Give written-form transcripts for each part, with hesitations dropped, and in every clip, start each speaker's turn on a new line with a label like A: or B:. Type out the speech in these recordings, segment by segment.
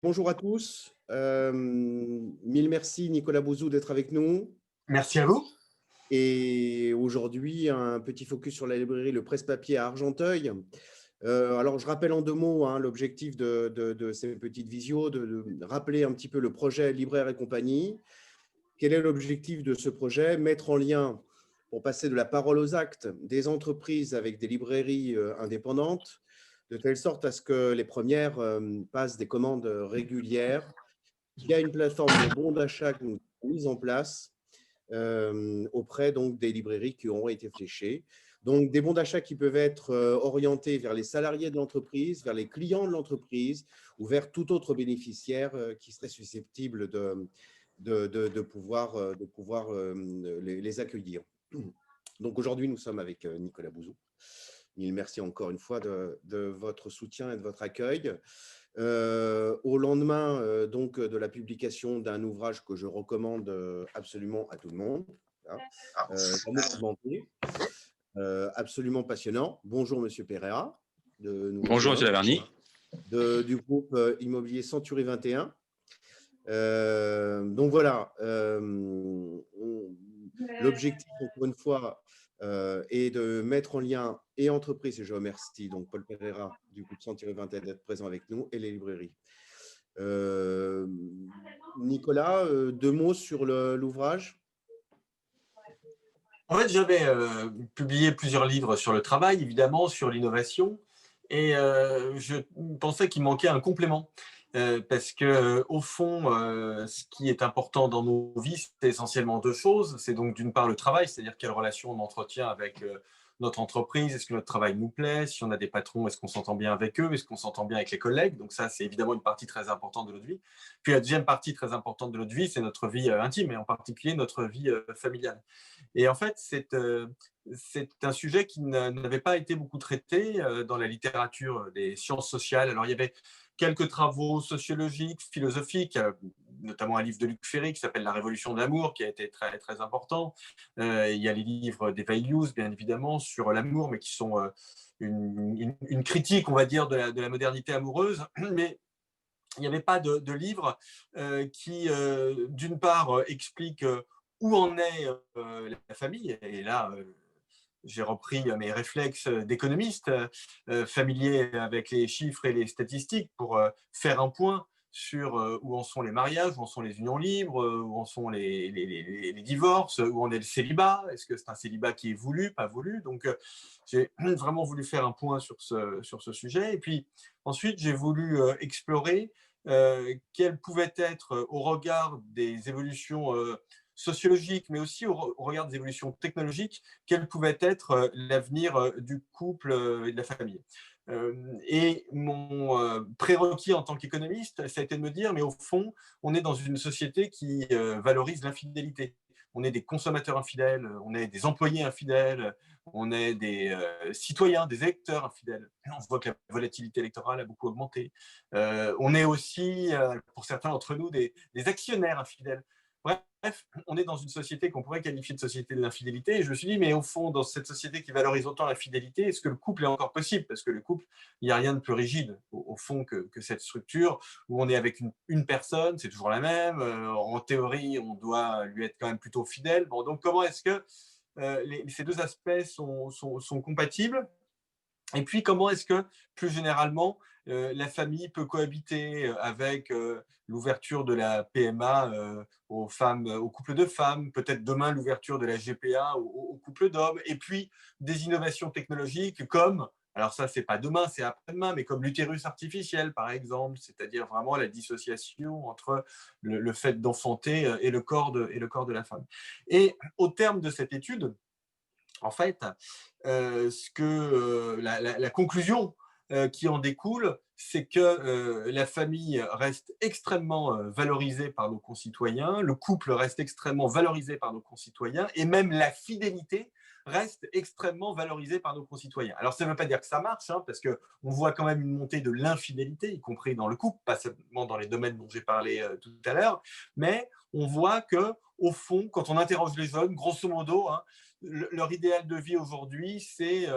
A: Bonjour à tous. Mille merci Nicolas Bouzou d'être avec nous.
B: Merci à vous.
A: Et aujourd'hui, un petit focus sur la librairie Le Presse-Papier à Argenteuil. Alors, je rappelle en deux mots l'objectif de ces petites visios, de rappeler un petit peu le projet Libraire et compagnie. Quel est l'objectif de ce projet? Mettre en lien, pour passer de la parole aux actes, des entreprises avec des librairies indépendantes, de telle sorte à ce que les premières passent des commandes régulières. Il y a une plateforme de bons d'achat qui est mise en place auprès donc, des librairies qui auront été fléchées. Donc, des bons d'achat qui peuvent être orientés vers les salariés de l'entreprise, vers les clients de l'entreprise ou vers tout autre bénéficiaire qui serait susceptible de pouvoir les accueillir. Donc, aujourd'hui, nous sommes avec Nicolas Bouzou. Mille merci encore une fois de votre soutien et de votre accueil. Au lendemain donc, de la publication d'un ouvrage que je recommande absolument à tout le monde, absolument passionnant. Bonjour Monsieur Pereira.
C: Bonjour Monsieur Laverny.
A: Du groupe immobilier Century 21. Donc voilà, l'objectif encore une fois est de mettre en lien et entreprises, et je remercie donc Paul Pereira du groupe Century 21 d'être présent avec nous, et les librairies. Nicolas, deux mots sur l'ouvrage.
B: En fait, j'avais publié plusieurs livres sur le travail, évidemment, sur l'innovation, et je pensais qu'il manquait un complément. Parce que au fond, ce qui est important dans nos vies, c'est essentiellement deux choses. C'est donc d'une part le travail, c'est-à-dire quelle relation on entretient avec notre entreprise, est-ce que notre travail nous plaît, si on a des patrons, est-ce qu'on s'entend bien avec eux, est-ce qu'on s'entend bien avec les collègues. Donc ça, c'est évidemment une partie très importante de notre vie. Puis la deuxième partie très importante de notre vie, c'est notre vie intime, et en particulier notre vie familiale. Et en fait, c'est un sujet qui n'avait pas été beaucoup traité dans la littérature des sciences sociales. Alors, il y avait quelques travaux sociologiques, philosophiques, notamment un livre de Luc Ferry qui s'appelle « La Révolution de l'amour » qui a été très, très important. Il y a les livres d'Eva Illouz, bien évidemment, sur l'amour, mais qui sont une critique, on va dire, de la modernité amoureuse. Mais il n'y avait pas de livre qui, d'une part, explique où en est la famille. Et là, j'ai repris mes réflexes d'économiste, familier avec les chiffres et les statistiques, pour faire un point sur où en sont les mariages, où en sont les unions libres, où en sont les divorces, où en est le célibat. Est-ce que c'est un célibat qui est voulu, pas voulu? Donc, j'ai vraiment voulu faire un point sur ce sujet. Et puis, ensuite, j'ai voulu explorer quel pouvait être, au regard des évolutions sociologiques, mais aussi au regard des évolutions technologiques, quel pouvait être l'avenir du couple et de la famille. Et mon prérequis en tant qu'économiste, ça a été de me dire, mais au fond, on est dans une société qui valorise l'infidélité. On est des consommateurs infidèles, on est des employés infidèles, on est des citoyens, des électeurs infidèles. On voit que la volatilité électorale a beaucoup augmenté. On est aussi, pour certains d'entre nous, des actionnaires infidèles. Bref, on est dans une société qu'on pourrait qualifier de société de l'infidélité. Et je me suis dit, mais au fond, dans cette société qui valorise autant la fidélité, est-ce que le couple est encore possible? Parce que le couple, il n'y a rien de plus rigide, au fond, que cette structure où on est avec une personne, c'est toujours la même. En théorie, on doit lui être quand même plutôt fidèle. Bon, donc, comment est-ce que ces deux aspects sont compatibles? Et puis, comment est-ce que, plus généralement, la famille peut cohabiter avec l'ouverture de la PMA aux femmes, aux couples de femmes, peut-être demain l'ouverture de la GPA aux couples d'hommes, et puis des innovations technologiques comme, alors ça c'est pas demain, c'est après-demain, mais comme l'utérus artificiel par exemple, c'est-à-dire vraiment la dissociation entre le fait d'enfanter et le corps de la femme. Et au terme de cette étude, en fait, la conclusion qui en découle, c'est que la famille reste extrêmement valorisée par nos concitoyens, le couple reste extrêmement valorisé par nos concitoyens, et même la fidélité reste extrêmement valorisée par nos concitoyens. Alors, ça ne veut pas dire que ça marche, hein, parce qu'on voit quand même une montée de l'infidélité, y compris dans le couple, pas seulement dans les domaines dont j'ai parlé tout à l'heure, mais on voit que, au fond, quand on interroge les jeunes, grosso modo, hein, leur idéal de vie aujourd'hui, c'est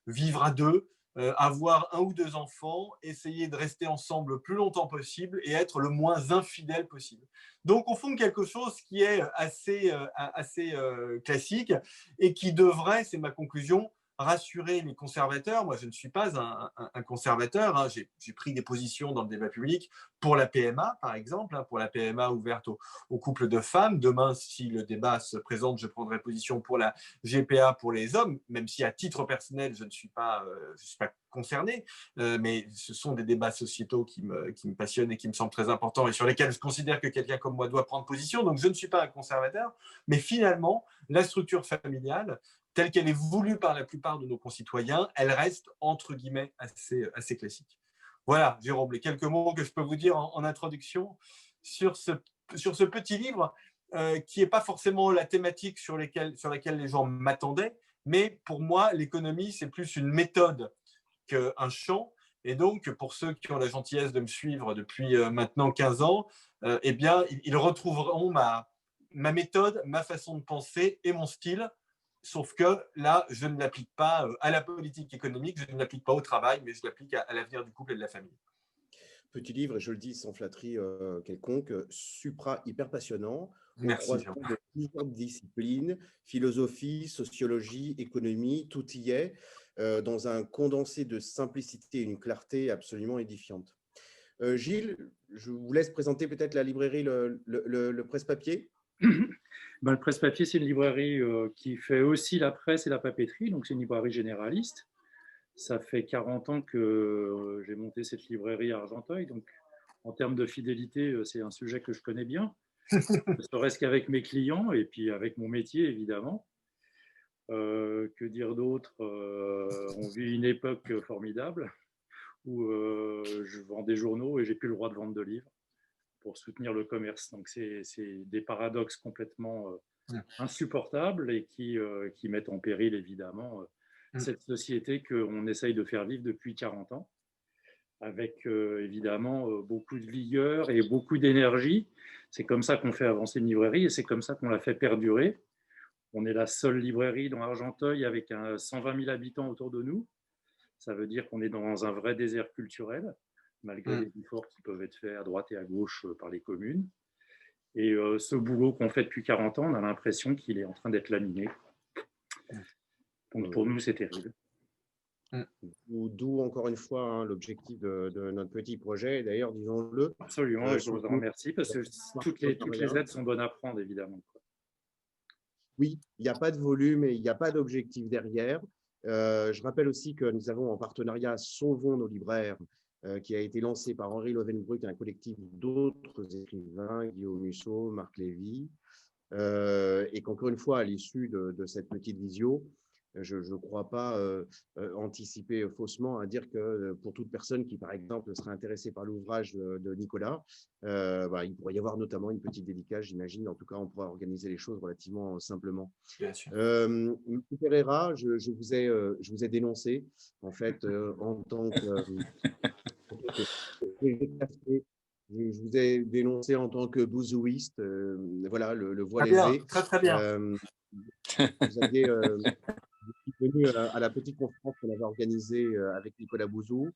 B: vivre à deux, avoir un ou deux enfants, essayer de rester ensemble le plus longtemps possible et être le moins infidèle possible. Donc, au fond, quelque chose qui est assez classique et qui devrait, c'est ma conclusion, rassurer les conservateurs. Moi, je ne suis pas un conservateur. Hein. J'ai pris des positions dans le débat public pour la PMA, par exemple, hein, pour la PMA ouverte aux couples de femmes. Demain, si le débat se présente, je prendrai position pour la GPA pour les hommes, même si à titre personnel, je ne suis pas concerné. Mais ce sont des débats sociétaux qui me passionnent et qui me semblent très importants et sur lesquels je considère que quelqu'un comme moi doit prendre position. Donc, je ne suis pas un conservateur. Mais finalement, la structure familiale, telle qu'elle est voulue par la plupart de nos concitoyens, elle reste, entre guillemets, assez classique. Voilà, Jérôme, les quelques mots que je peux vous dire en introduction sur ce petit livre qui n'est pas forcément la thématique sur laquelle les gens m'attendaient, mais pour moi, l'économie, c'est plus une méthode qu'un champ. Et donc, pour ceux qui ont la gentillesse de me suivre depuis maintenant 15 ans, eh bien, ils retrouveront ma méthode, ma façon de penser et mon style. Sauf que là, je ne l'applique pas à la politique économique, je ne l'applique pas au travail, mais je l'applique à l'avenir du couple et de la famille.
A: Petit livre, et je le dis sans flatterie quelconque, hyper passionnant, au
B: Merci,
A: croisement de plusieurs disciplines, philosophie, sociologie, économie, tout y est, dans un condensé de simplicité et une clarté absolument édifiante. Gilles, je vous laisse présenter peut-être la librairie Le Presse-Papier.
D: Le Presse-Papier, c'est une librairie qui fait aussi la presse et la papeterie, donc c'est une librairie généraliste. Ça fait 40 ans que j'ai monté cette librairie à Argenteuil, donc en termes de fidélité, c'est un sujet que je connais bien, ne serait-ce qu'avec mes clients et puis avec mon métier, évidemment. Que dire d'autre? On vit une époque formidable où je vends des journaux et j'ai plus le droit de vendre de livres pour soutenir le commerce. Donc, c'est des paradoxes complètement insupportables et qui mettent en péril, évidemment, cette société qu'on essaye de faire vivre depuis 40 ans, avec évidemment beaucoup de vigueur et beaucoup d'énergie. C'est comme ça qu'on fait avancer une librairie et c'est comme ça qu'on la fait perdurer. On est la seule librairie dans Argenteuil avec 120 000 habitants autour de nous. Ça veut dire qu'on est dans un vrai désert culturel, malgré les efforts qui peuvent être faits à droite et à gauche par les communes. Et ce boulot qu'on fait depuis 40 ans, on a l'impression qu'il est en train d'être laminé. Donc pour nous, c'est terrible.
A: D'où encore une fois hein, l'objectif de notre petit projet. D'ailleurs, disons-le.
D: Absolument, je vous en remercie parce que toutes les aides sont bonnes à prendre, évidemment.
A: Oui, il n'y a pas de volume et il n'y a pas d'objectif derrière. Je rappelle aussi que nous avons en partenariat Sauvons nos libraires, qui a été lancé par Henri Lovenbruck, un collectif d'autres écrivains, Guillaume Musso, Marc Lévy, et qu'encore une fois, à l'issue de cette petite visio, je ne crois pas anticiper faussement à dire que pour toute personne qui, par exemple, serait intéressée par l'ouvrage de Nicolas, il pourrait y avoir notamment une petite dédicace, j'imagine. En tout cas, on pourra organiser les choses relativement simplement. Bien sûr. M. Pereira, je vous ai dénoncé, en fait, en tant que… Je vous ai dénoncé en tant que bouzouiste, voilà, le voile élevé.
B: Très, très bien.
A: Vous aviez… Je suis venu à la petite conférence qu'on avait organisée avec Nicolas Bouzou.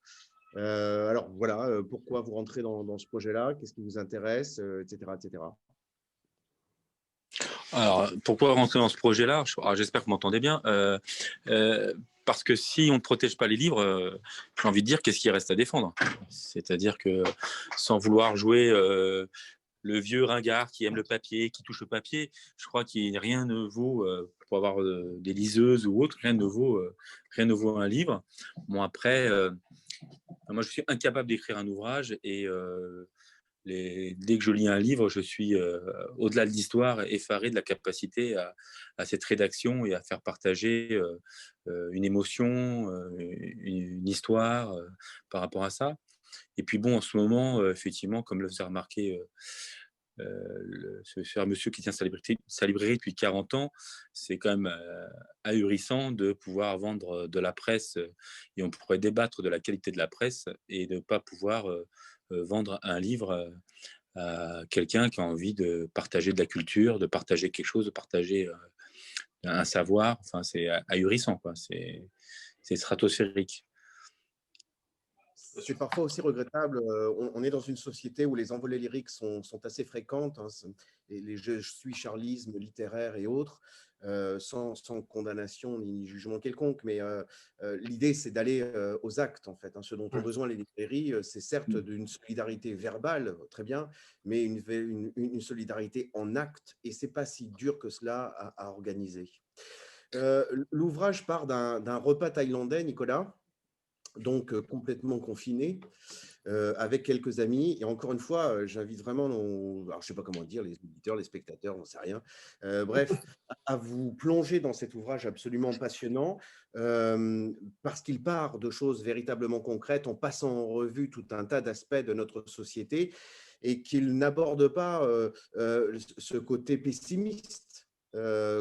A: Alors voilà, pourquoi vous rentrez dans ce projet-là? Qu'est-ce qui vous intéresse, etc., etc.
C: Alors, pourquoi rentrer dans ce projet-là? J'espère que vous m'entendez bien. Parce que si on ne protège pas les livres, j'ai envie de dire qu'est-ce qui reste à défendre? C'est-à-dire que sans vouloir jouer le vieux ringard qui aime le papier, qui touche le papier, je crois qu'il rien ne vaut, pour avoir des liseuses ou autre, rien ne vaut un livre. Bon, après, moi, je suis incapable d'écrire un ouvrage et dès que je lis un livre, je suis, au-delà de l'histoire, effaré de la capacité à cette rédaction et à faire partager une émotion, une histoire par rapport à ça. Et puis bon, en ce moment, effectivement, comme le faisait remarquer ce cher monsieur qui tient sa librairie depuis 40 ans, c'est quand même ahurissant de pouvoir vendre de la presse et on pourrait débattre de la qualité de la presse et de ne pas pouvoir vendre un livre à quelqu'un qui a envie de partager de la culture, de partager quelque chose, de partager un savoir. Enfin, c'est ahurissant, quoi. C'est stratosphérique.
A: c'est parfois aussi regrettable. On est dans une société où les envolées lyriques sont assez fréquentes, hein, les je suis charlisme littéraire et autres, sans condamnation ni jugement quelconque. Mais l'idée, c'est d'aller aux actes, en fait, hein. Ce dont ont besoin les librairies, c'est certes d'une solidarité verbale, très bien, mais une solidarité en actes. Et ce n'est pas si dur que cela à organiser. L'ouvrage part d'un repas thaïlandais, Nicolas, donc complètement confiné, avec quelques amis. Et encore une fois, j'invite vraiment, alors je ne sais pas comment dire, les auditeurs, les spectateurs, on ne sait rien, bref, à vous plonger dans cet ouvrage absolument passionnant, parce qu'il part de choses véritablement concrètes en passant en revue tout un tas d'aspects de notre société et qu'il n'aborde pas ce côté pessimiste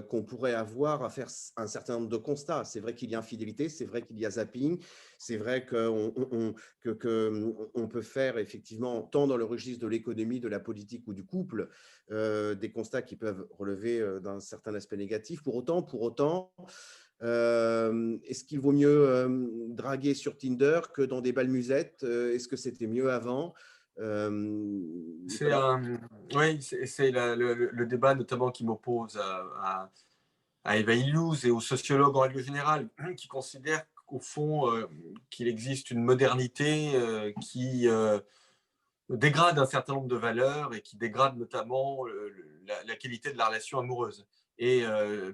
A: qu'on pourrait avoir à faire un certain nombre de constats. C'est vrai qu'il y a infidélité, c'est vrai qu'il y a zapping, c'est vrai qu'on peut faire effectivement, tant dans le registre de l'économie, de la politique ou du couple, des constats qui peuvent relever d'un certain aspect négatif. Pour autant, est-ce qu'il vaut mieux draguer sur Tinder que dans des balmusettes? Est-ce que c'était mieux avant?
B: C'est oui, c'est le débat notamment qui m'oppose à Eva Illouz et aux sociologues en règle générale, qui considèrent qu'au fond, qu'il existe une modernité qui dégrade un certain nombre de valeurs et qui dégrade notamment la qualité de la relation amoureuse. Et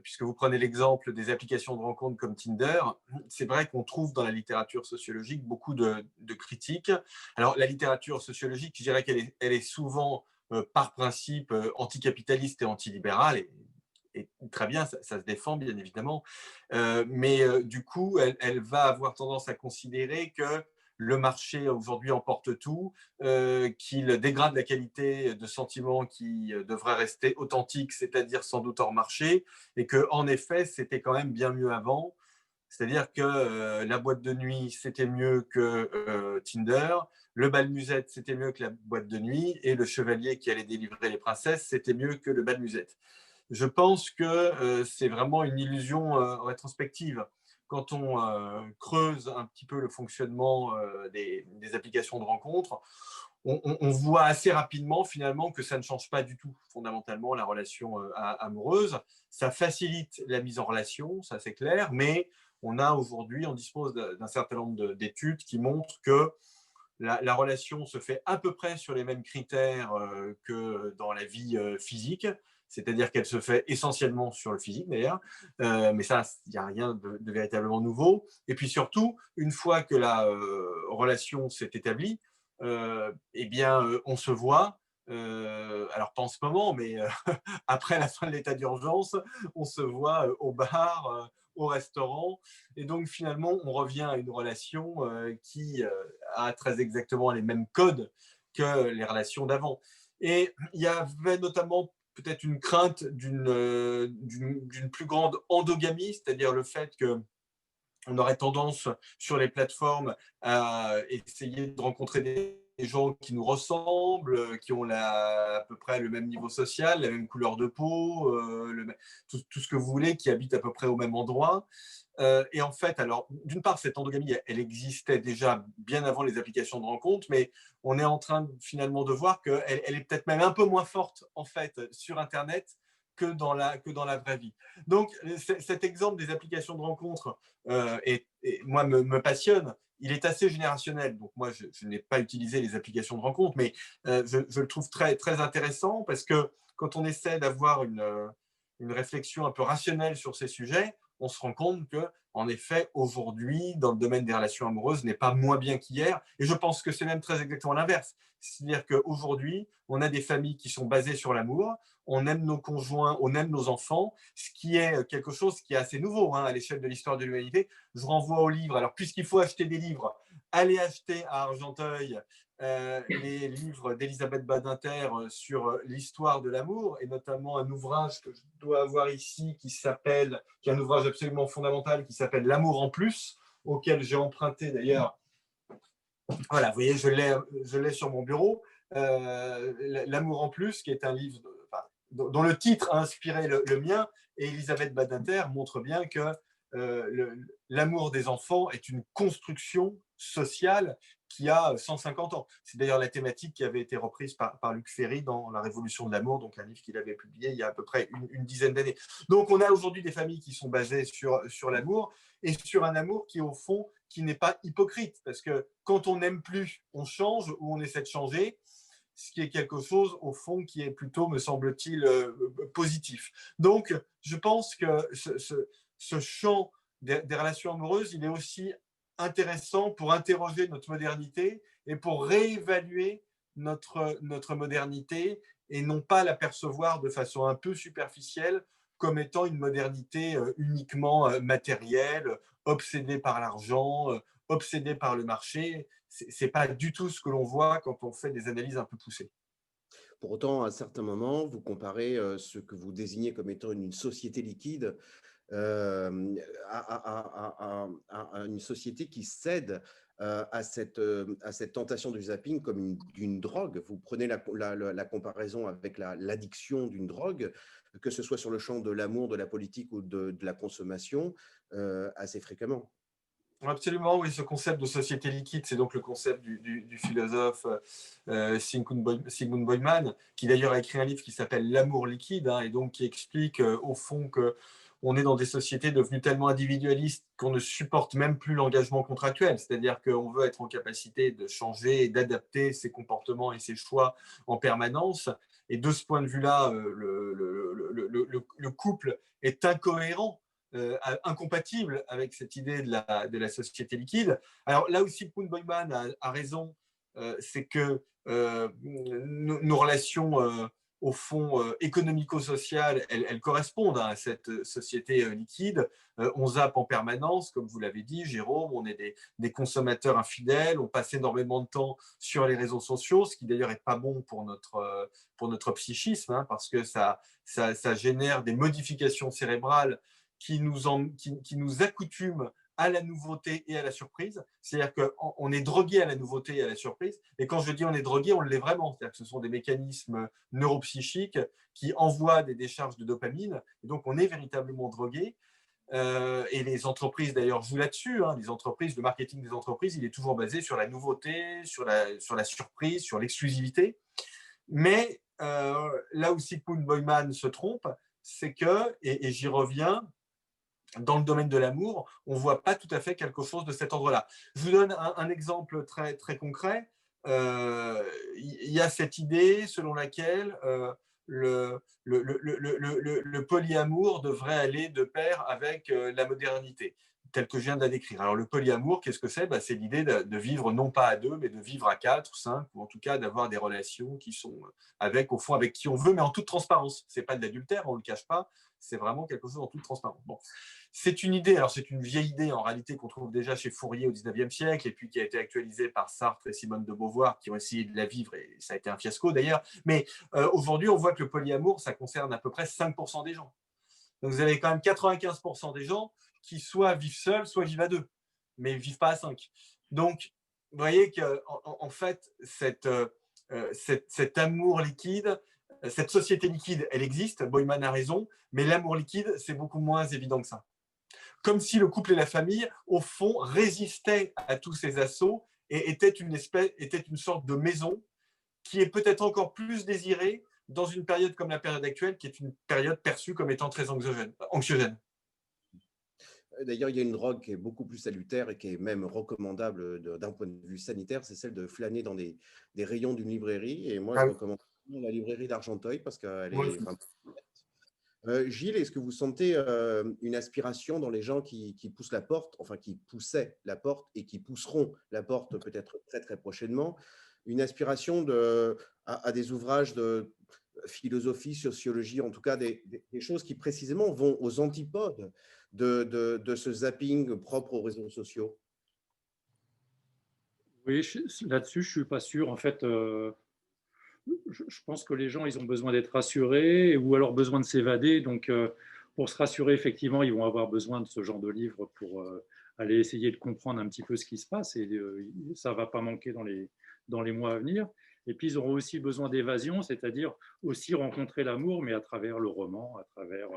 B: puisque vous prenez l'exemple des applications de rencontres comme Tinder, c'est vrai qu'on trouve dans la littérature sociologique beaucoup de critiques. Alors la littérature sociologique, je dirais qu'elle est souvent par principe anticapitaliste et antilibérale, et très bien, ça se défend bien évidemment, mais du coup, elle va avoir tendance à considérer que le marché aujourd'hui emporte tout, qu'il dégrade la qualité de sentiments qui devraient rester authentiques, c'est-à-dire sans doute hors marché, et qu'en effet, c'était quand même bien mieux avant. C'est-à-dire que la boîte de nuit, c'était mieux que Tinder, le bal musette, c'était mieux que la boîte de nuit, et le chevalier qui allait délivrer les princesses, c'était mieux que le bal musette. Je pense que c'est vraiment une illusion rétrospective. Quand on creuse un petit peu le fonctionnement des applications de rencontres, on voit assez rapidement finalement que ça ne change pas du tout fondamentalement la relation amoureuse. Ça facilite la mise en relation, ça c'est clair, mais on dispose d'un certain nombre d'études qui montrent que la relation se fait à peu près sur les mêmes critères que dans la vie physique, c'est-à-dire qu'elle se fait essentiellement sur le physique d'ailleurs, mais ça, il n'y a rien de véritablement nouveau. Et puis surtout, une fois que la relation s'est établie, eh bien, on se voit, alors pas en ce moment, mais après la fin de l'état d'urgence, on se voit au bar, au restaurant, et donc finalement, on revient à une relation qui a très exactement les mêmes codes que les relations d'avant. Et il y avait notamment peut-être une crainte d'une plus grande endogamie, c'est-à-dire le fait que on aurait tendance sur les plateformes à essayer de rencontrer des gens qui nous ressemblent, qui ont à peu près le même niveau social, la même couleur de peau, tout ce que vous voulez, qui habitent à peu près au même endroit. Et en fait, alors, d'une part, cette endogamie, elle existait déjà bien avant les applications de rencontres, mais on est en train finalement de voir qu'elle est peut-être même un peu moins forte en fait sur Internet que dans la vraie vie. Donc, cet exemple des applications de rencontres, moi, me passionne. Il est assez générationnel. Donc, moi, je n'ai pas utilisé les applications de rencontres, mais je le trouve très, très intéressant parce que quand on essaie d'avoir une réflexion un peu rationnelle sur ces sujets, on se rend compte que, en effet, aujourd'hui, dans le domaine des relations amoureuses, n'est pas moins bien qu'hier. Et je pense que c'est même très exactement l'inverse. C'est-à-dire qu'aujourd'hui, on a des familles qui sont basées sur l'amour, on aime nos conjoints, on aime nos enfants, ce qui est quelque chose qui est assez nouveau à l'échelle de l'histoire de l'humanité. Je renvoie aux livres. Alors, puisqu'il faut acheter des livres, allez acheter à Argenteuil les livres d'Elisabeth Badinter sur l'histoire de l'amour, et notamment un ouvrage que je dois avoir ici qui est un ouvrage absolument fondamental qui s'appelle L'amour en plus, auquel j'ai emprunté d'ailleurs. Voilà, vous voyez, je l'ai sur mon bureau. L'amour en plus, qui est un livre dont le titre a inspiré le mien, et Elisabeth Badinter montre bien que l'amour des enfants est une construction social qui a 150 ans. C'est d'ailleurs la thématique qui avait été reprise par Luc Ferry dans La Révolution de l'amour, donc un livre qu'il avait publié il y a à peu près une dizaine d'années. Donc on a aujourd'hui des familles qui sont basées sur l'amour, et sur un amour qui, au fond, qui n'est pas hypocrite, parce que quand on n'aime plus, on change ou on essaie de changer, ce qui est quelque chose, au fond, qui est plutôt, me semble-t-il, positif. Donc, je pense que ce champ des relations amoureuses, il est aussi intéressant pour interroger notre modernité et pour réévaluer notre modernité, et non pas la percevoir de façon un peu superficielle comme étant une modernité uniquement matérielle, obsédée par l'argent, obsédée par le marché. Ce n'est pas du tout ce que l'on voit quand on fait des analyses un peu poussées.
A: Pour autant, à certains moments, vous comparez ce que vous désignez comme étant une société liquide à une société qui cède à cette tentation du zapping comme d'une drogue. Vous prenez la comparaison avec l'addiction d'une drogue, que ce soit sur le champ de l'amour, de la politique ou de la consommation, assez fréquemment.
B: Absolument, oui, ce concept de société liquide, c'est donc le concept du philosophe Sigmund Bauman, qui d'ailleurs a écrit un livre qui s'appelle L'amour liquide, hein, et donc qui explique au fond qu'on est dans des sociétés devenues tellement individualistes qu'on ne supporte même plus l'engagement contractuel, c'est-à-dire qu'on veut être en capacité de changer et d'adapter ses comportements et ses choix en permanence. Et de ce point de vue-là, le couple est incohérent, incompatible avec cette idée de la société liquide. Alors là aussi, Sigmund Bauman a raison, c'est que nos relations, au fond, économico-sociales, elles correspondent à cette société liquide. On zappe en permanence, comme vous l'avez dit, Jérôme, on est des consommateurs infidèles, on passe énormément de temps sur les réseaux sociaux, ce qui d'ailleurs n'est pas bon pour notre psychisme, hein, parce que ça génère des modifications cérébrales qui nous accoutument à la nouveauté et à la surprise. C'est-à-dire qu'on est drogué à la nouveauté et à la surprise. Et quand je dis on est drogué, on l'est vraiment. C'est-à-dire que ce sont des mécanismes neuropsychiques qui envoient des décharges de dopamine. Et donc, on est véritablement drogué. Et les entreprises, d'ailleurs, jouent là-dessus. Hein. Les entreprises, le marketing des entreprises, il est toujours basé sur la nouveauté, sur la surprise, sur l'exclusivité. Mais là où Sigmund Bauman se trompe, c'est que, et j'y reviens, dans le domaine de l'amour, on ne voit pas tout à fait quelque chose de cet ordre-là. Je vous donne un exemple très, très concret. Y a cette idée selon laquelle le polyamour devrait aller de pair avec la modernité, tel que je viens de la décrire. Alors le polyamour, qu'est-ce que c'est? C'est l'idée de vivre non pas à deux, mais de vivre à 4, 5, ou en tout cas d'avoir des relations qui sont au fond, avec qui on veut, mais en toute transparence. Ce n'est pas de l'adultère, on ne le cache pas, c'est vraiment quelque chose en toute transparence. Bon. C'est une idée, alors c'est une vieille idée en réalité qu'on trouve déjà chez Fourier au XIXe siècle, et puis qui a été actualisée par Sartre et Simone de Beauvoir, qui ont essayé de la vivre, et ça a été un fiasco d'ailleurs. Mais aujourd'hui, on voit que le polyamour, ça concerne à peu près 5% des gens. Donc vous avez quand même 95% des gens qui soit vivent seuls, soit vivent à deux, mais ne vivent pas à 5. Donc, vous voyez qu'en fait, cet amour liquide, cette société liquide, elle existe, Bauman a raison, mais l'amour liquide, c'est beaucoup moins évident que ça. Comme si le couple et la famille, au fond, résistaient à tous ces assauts et étaient une sorte de maison qui est peut-être encore plus désirée dans une période comme la période actuelle, qui est une période perçue comme étant très anxiogène.
A: D'ailleurs, il y a une drogue qui est beaucoup plus salutaire et qui est même recommandable d'un point de vue sanitaire, c'est celle de flâner dans des rayons d'une librairie. Et moi, je recommande la librairie d'Argenteuil parce qu'elle est vraiment... Gilles, est-ce que vous sentez une aspiration dans les gens qui poussent la porte, enfin qui poussaient la porte et qui pousseront la porte peut-être très très prochainement, une aspiration à des ouvrages de philosophie, sociologie, en tout cas des choses qui précisément vont aux antipodes de ce zapping propre aux réseaux sociaux?
D: Oui, là-dessus, je ne suis pas sûr. En fait, je pense que les gens, ils ont besoin d'être rassurés ou alors besoin de s'évader. Donc, pour se rassurer, effectivement, ils vont avoir besoin de ce genre de livre pour aller essayer de comprendre un petit peu ce qui se passe. Et ça ne va pas manquer dans les mois à venir. Et puis, ils auront aussi besoin d'évasion, c'est-à-dire aussi rencontrer l'amour, mais à travers le roman, à travers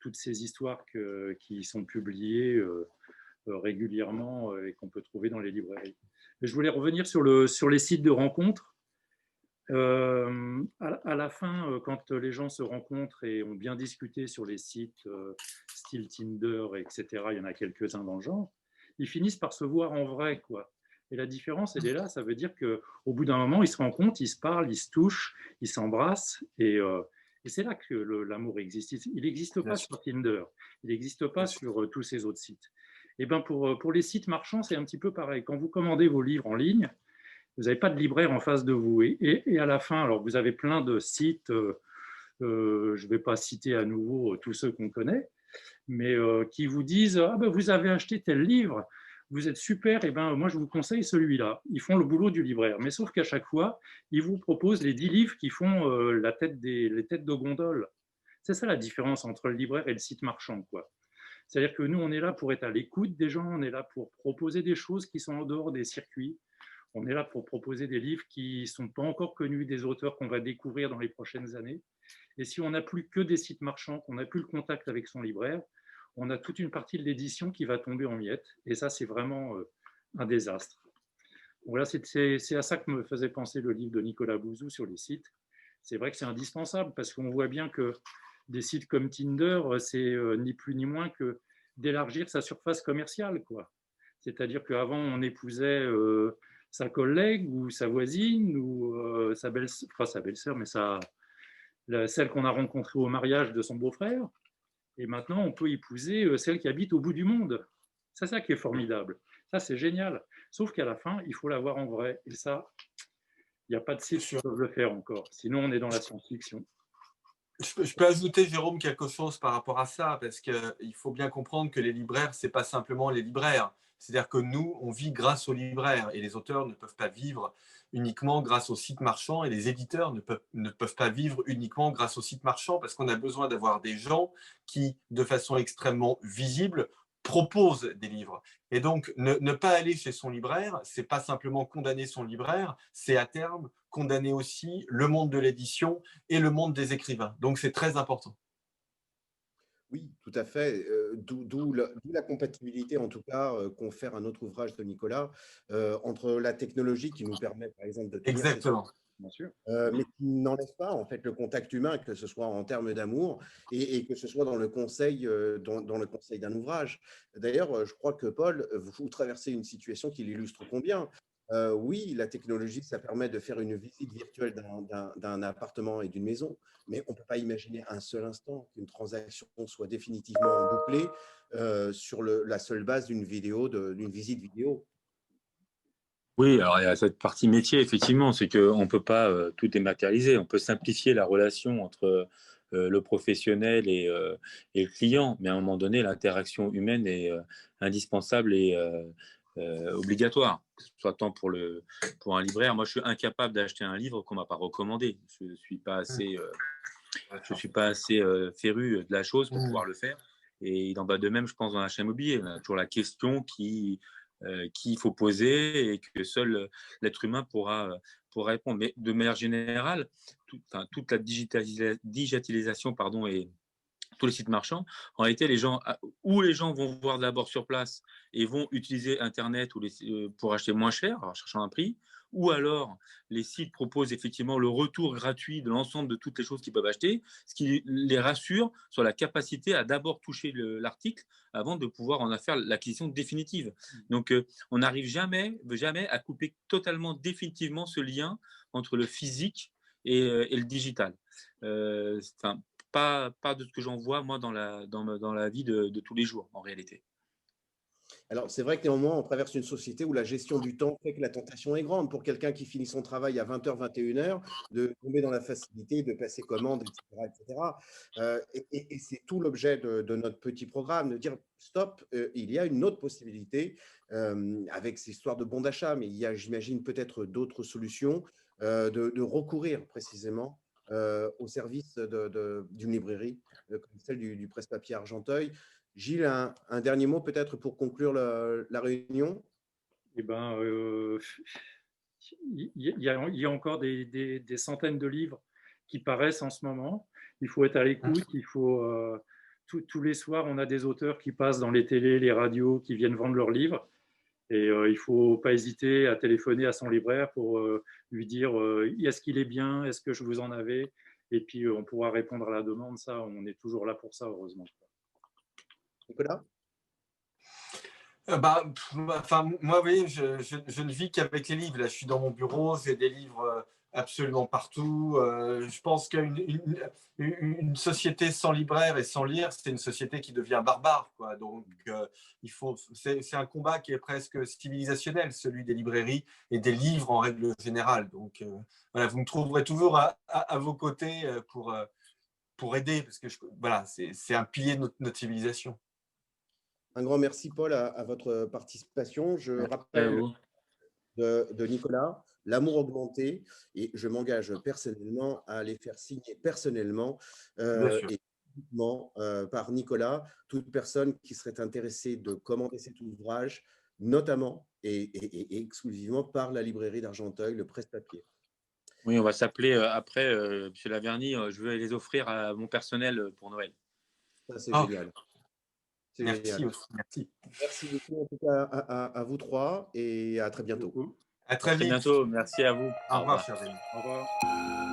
D: toutes ces histoires qui sont publiées régulièrement et qu'on peut trouver dans les librairies. Mais je voulais revenir sur les sites de rencontres. À la fin, quand les gens se rencontrent et ont bien discuté sur les sites style Tinder, etc., il y en a quelques-uns dans le genre, ils finissent par se voir en vrai, quoi. Et la différence, elle est là, ça veut dire qu'au bout d'un moment, ils se rencontrent, ils se parlent, ils se touchent, ils s'embrassent, et c'est là que l'amour existe. Il n'existe pas sur Tinder, il n'existe pas sur tous ces autres sites. Et ben pour les sites marchands, c'est un petit peu pareil. Quand vous commandez vos livres en ligne, vous n'avez pas de libraire en face de vous. Et à la fin, alors vous avez plein de sites, je ne vais pas citer à nouveau tous ceux qu'on connaît, mais qui vous disent ah ben, vous avez acheté tel livre, vous êtes super, et ben moi je vous conseille celui-là. Ils font le boulot du libraire, mais sauf qu'à chaque fois, ils vous proposent les 10 livres qui font les têtes de gondole. C'est ça la différence entre le libraire et le site marchand, quoi. C'est-à-dire que nous, on est là pour être à l'écoute des gens, on est là pour proposer des choses qui sont en dehors des circuits. On est là pour proposer des livres qui ne sont pas encore connus, des auteurs qu'on va découvrir dans les prochaines années. Et si on n'a plus que des sites marchands, qu'on n'a plus le contact avec son libraire, on a toute une partie de l'édition qui va tomber en miettes. Et ça, c'est vraiment un désastre. Voilà, c'est à ça que me faisait penser le livre de Nicolas Bouzou sur les sites. C'est vrai que c'est indispensable parce qu'on voit bien que des sites comme Tinder, c'est ni plus ni moins que d'élargir sa surface commerciale, quoi. C'est-à-dire qu'avant, on épousait sa collègue ou sa voisine ou sa belle-sœur, mais celle qu'on a rencontrée au mariage de son beau-frère. Et maintenant, on peut épouser celle qui habite au bout du monde. C'est ça qui est formidable. Ça, c'est génial. Sauf qu'à la fin, il faut la voir en vrai. Et ça, il n'y a pas de site qui peuvent le faire encore. Sinon, on est dans la science-fiction.
B: Je peux ajouter, Jérôme, quelque chose par rapport à ça, parce qu'il faut bien comprendre que les libraires, ce n'est pas simplement les libraires. C'est-à-dire que nous, on vit grâce aux libraires et les auteurs ne peuvent pas vivre uniquement grâce aux sites marchands et les éditeurs ne peuvent pas vivre uniquement grâce aux sites marchands parce qu'on a besoin d'avoir des gens qui, de façon extrêmement visible, proposent des livres. Et donc, ne pas aller chez son libraire, c'est pas simplement condamner son libraire, c'est à terme condamner aussi le monde de l'édition et le monde des écrivains. Donc, c'est très important.
A: Oui, tout à fait. D'où la compatibilité, en tout cas, confère un autre ouvrage de Nicolas, entre la technologie qui nous permet, par exemple, de tenir ces
B: Exactement.
D: Bien sûr.
A: mais qui n'enlève pas en fait le contact humain, que ce soit en termes d'amour et que ce soit dans le conseil, dans le conseil d'un ouvrage. D'ailleurs, je crois que Paul, vous traversez une situation qui l'illustre combien. Oui, la technologie, ça permet de faire une visite virtuelle d'un appartement et d'une maison, mais on ne peut pas imaginer un seul instant qu'une transaction soit définitivement bouclée sur la seule base d'une visite vidéo.
C: Oui, alors il y a cette partie métier, effectivement, c'est qu'on ne peut pas tout dématérialiser. On peut simplifier la relation entre le professionnel et le client, mais à un moment donné, l'interaction humaine est indispensable et obligatoire, que ce soit tant pour un libraire. Moi, je suis incapable d'acheter un livre qu'on ne m'a pas recommandé. Je ne suis pas assez féru de la chose pour pouvoir le faire. Et il en va de même, je pense, dans l'achat immobilier. On a toujours la question qu'il faut poser et que seul l'être humain pourra répondre. Mais de manière générale, toute la digitalisation et tous les sites marchands, en réalité, les gens vont voir d'abord sur place et vont utiliser Internet pour acheter moins cher, en cherchant un prix, ou alors les sites proposent effectivement le retour gratuit de l'ensemble de toutes les choses qu'ils peuvent acheter, ce qui les rassure sur la capacité à d'abord toucher l'article avant de pouvoir en faire l'acquisition définitive. Donc, on n'arrive jamais à couper totalement, définitivement ce lien entre le physique et le digital. Pas de ce que j'en vois, moi, dans la vie de tous les jours, en réalité.
A: Alors, c'est vrai que néanmoins, on traverse une société où la gestion du temps fait que la tentation est grande pour quelqu'un qui finit son travail à 20h, 21h, de tomber dans la facilité de passer commande, etc. etc. Et c'est tout l'objet de notre petit programme, de dire stop, il y a une autre possibilité avec ces histoires de bons d'achat, mais il y a, j'imagine, peut-être d'autres solutions de recourir précisément au service d'une librairie comme celle du presse-papier Argenteuil. Gilles, un dernier mot peut-être pour conclure la réunion?
D: Eh ben, il y a encore des centaines de livres qui paraissent en ce moment. Il faut être à l'écoute, il faut tous les soirs, on a des auteurs qui passent dans les télés, les radios, qui viennent vendre leurs livres. Et il ne faut pas hésiter à téléphoner à son libraire pour lui dire est-ce qu'il est bien, est-ce que je vous en avais, et puis on pourra répondre à la demande. Ça, on est toujours là pour ça, heureusement.
A: Nicolas?
B: Enfin, moi, oui, je ne vis qu'avec les livres. Là, je suis dans mon bureau, j'ai des livres absolument partout. Je pense qu'une société sans libraire et sans lire, c'est une société qui devient barbare, quoi. Donc, c'est un combat qui est presque civilisationnel, celui des librairies et des livres en règle générale. Donc, voilà, vous me trouverez toujours à vos côtés pour aider, parce que voilà, c'est un pilier de notre civilisation.
A: Un grand merci, Paul, à votre participation. Je rappelle de Nicolas, L'amour augmenté, et je m'engage personnellement à les faire signer personnellement et par Nicolas, toute personne qui serait intéressée de commenter cet ouvrage, notamment et exclusivement par la librairie d'Argenteuil, le presse-papier.
C: Oui, on va s'appeler après, Monsieur Laverny, je vais les offrir à mon personnel pour Noël.
A: Ça, c'est génial.
B: Merci,
A: génial.
B: Merci.
A: Merci beaucoup en tout cas à vous trois et à très bientôt.
B: À très vite.
C: bientôt. Merci à vous.
B: Au revoir, cher ami.
D: Au revoir.